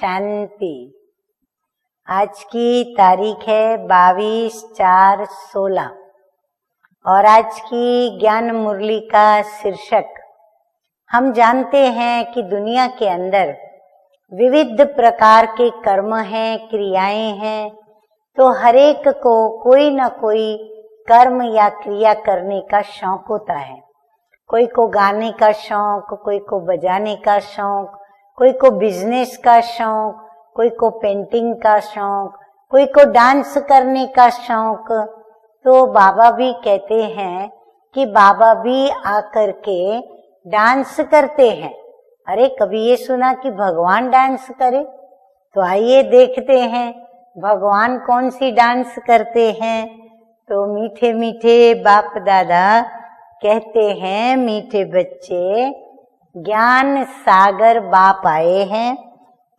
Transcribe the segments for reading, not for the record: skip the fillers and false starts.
शांति। आज की तारीख है 22/4/16 और आज की ज्ञान मुरली का शीर्षक, हम जानते हैं कि दुनिया के अंदर विविध प्रकार के कर्म हैं, क्रियाएं हैं, तो हर एक को कोई न कोई कर्म या क्रिया करने का शौक होता है। कोई को गाने का शौक, कोई को बजाने का शौक, कोई को बिजनेस का शौक, कोई को पेंटिंग का शौक, कोई को डांस करने का शौक। तो बाबा भी कहते हैं कि बाबा भी आकर के डांस करते हैं। अरे कभी ये सुना कि भगवान डांस करे? तो आइए देखते हैं भगवान कौन सी डांस करते हैं। तो मीठे मीठे बाप दादा कहते हैं, मीठे बच्चे, ज्ञान सागर बाप आए हैं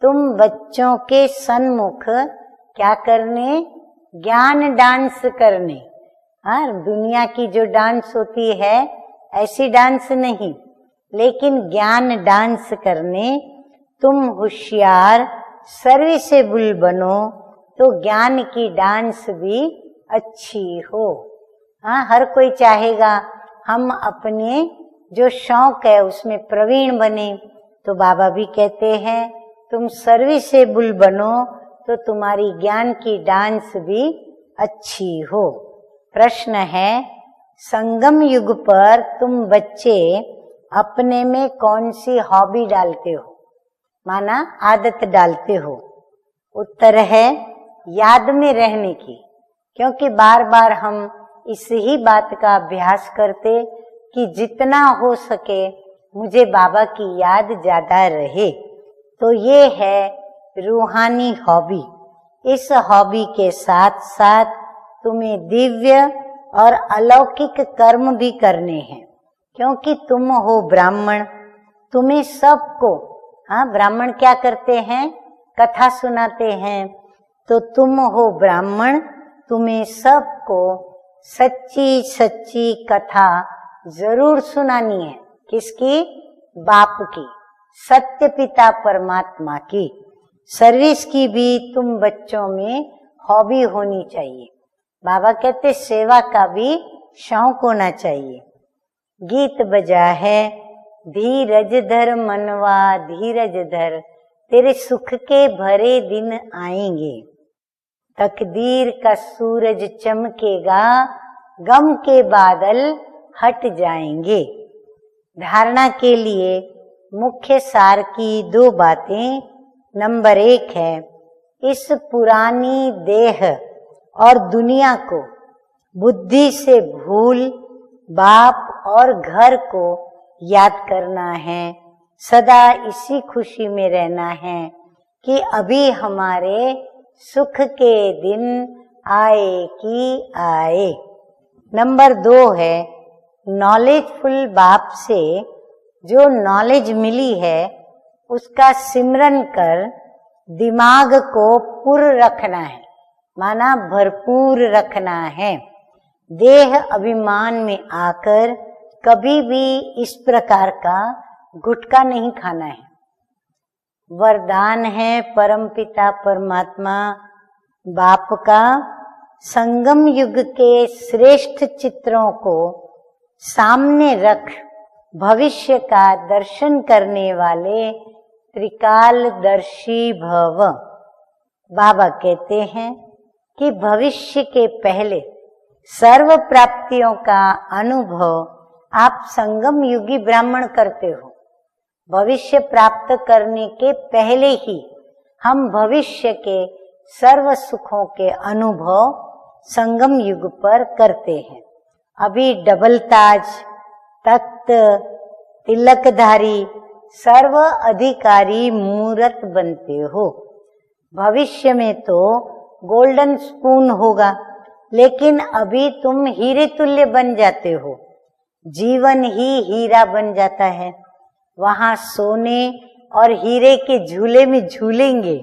तुम बच्चों के सन्मुख क्या करने? ज्ञान डांस करने। हाँ, दुनिया की जो डांस होती है ऐसी डांस नहीं, लेकिन ज्ञान डांस करने। तुम होशियार सर्विसेबल बनो तो ज्ञान की डांस भी अच्छी हो। हाँ, हर कोई चाहेगा हम अपने जो शौक है उसमें प्रवीण बने। तो बाबा भी कहते हैं तुम सर्विसेबल बनो तो तुम्हारी ज्ञान की डांस भी अच्छी हो। प्रश्न है, संगम युग पर तुम बच्चे अपने में कौन सी हॉबी डालते हो, माना आदत डालते हो? उत्तर है याद में रहने की, क्योंकि बार बार हम इस ही बात का अभ्यास करते कि जितना हो सके मुझे बाबा की याद ज्यादा रहे। तो ये है रूहानी हॉबी। इस हॉबी के साथ साथ तुम्हें दिव्य और अलौकिक कर्म भी करने हैं, क्योंकि तुम हो ब्राह्मण। तुम्हें सबको, हाँ, ब्राह्मण क्या करते हैं? कथा सुनाते हैं। तो तुम हो ब्राह्मण, तुम्हें सबको सच्ची सच्ची कथा जरूर सुनानी है। किसकी? बाप की, सत्य पिता परमात्मा की। सर्विस की भी तुम बच्चों में हॉबी होनी चाहिए। बाबा कहते सेवा का भी शौक होना चाहिए। गीत बजा है, धीरज धर मनवा धीरज धर, तेरे सुख के भरे दिन आएंगे। तकदीर का सूरज चमकेगा, गम के बादल हट जाएंगे। धारणा के लिए मुख्य सार की 2 बातें। नंबर 1 है, इस पुरानी देह और दुनिया को बुद्धि से भूल बाप और घर को याद करना है। सदा इसी खुशी में रहना है कि अभी हमारे सुख के दिन आए कि आए। नंबर 2 है, नॉलेजफुल बाप से जो नॉलेज मिली है उसका सिमरन कर दिमाग को पुर रखना है, माना भरपूर रखना है। देह अभिमान में आकर कभी भी इस प्रकार का गुटखा नहीं खाना है। वरदान है परमपिता परमात्मा बाप का, संगम युग के श्रेष्ठ चित्रों को सामने रख भविष्य का दर्शन करने वाले त्रिकालदर्शी भव। बाबा कहते हैं कि भविष्य के पहले सर्व प्राप्तियों का अनुभव आप संगम युगी ब्राह्मण करते हो। भविष्य प्राप्त करने के पहले ही हम भविष्य के सर्व सुखों के अनुभव संगम युग पर करते हैं। अभी डबल ताज, तख्त, तिलकधारी, सर्व अधिकारी मूर्त बनते हो। भविष्य में तो गोल्डन स्पून होगा, लेकिन अभी तुम हीरे तुल्य बन जाते हो। जीवन ही हीरा बन जाता है। वहां सोने और हीरे के झूले में झूलेंगे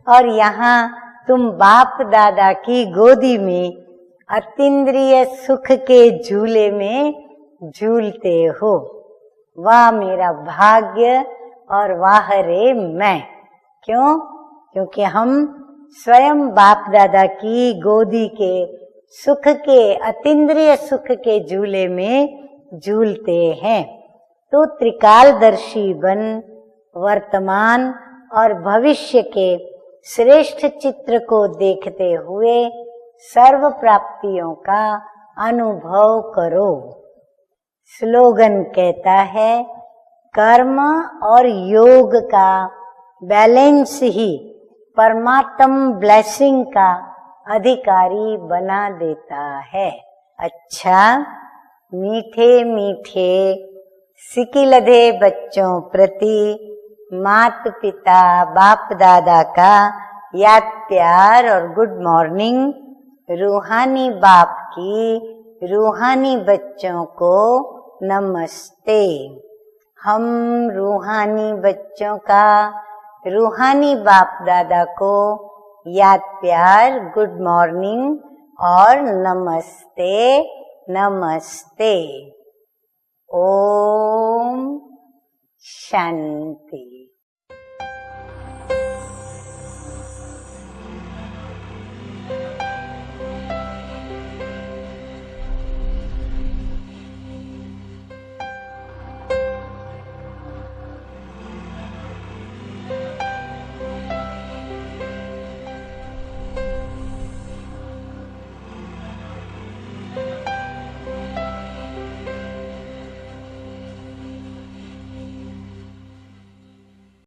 और यहाँ तुम बाप दादा की गोदी में अतीन्द्रिय सुख के झूले में झूलते हो। वाह मेरा भाग्य और वाह रे मैं। क्यों? क्योंकि हम स्वयं बाप दादा की गोदी के सुख के, अतीन्द्रिय सुख के झूले में झूलते हैं। तो त्रिकालदर्शी बन वर्तमान और भविष्य के श्रेष्ठ चित्र को देखते हुए सर्व प्राप्तियों का अनुभव करो। स्लोगन कहता है, कर्म और योग का बैलेंस ही परमात्म ब्लेसिंग का अधिकारी बना देता है। अच्छा, मीठे मीठे सिकिलधे बच्चों प्रति मात पिता बाप दादा का याद प्यार और गुड मॉर्निंग। रूहानी बाप की रूहानी बच्चों को नमस्ते। हम रूहानी बच्चों का रूहानी बाप दादा को याद प्यार, गुड मॉर्निंग और नमस्ते नमस्ते। ओम शांति।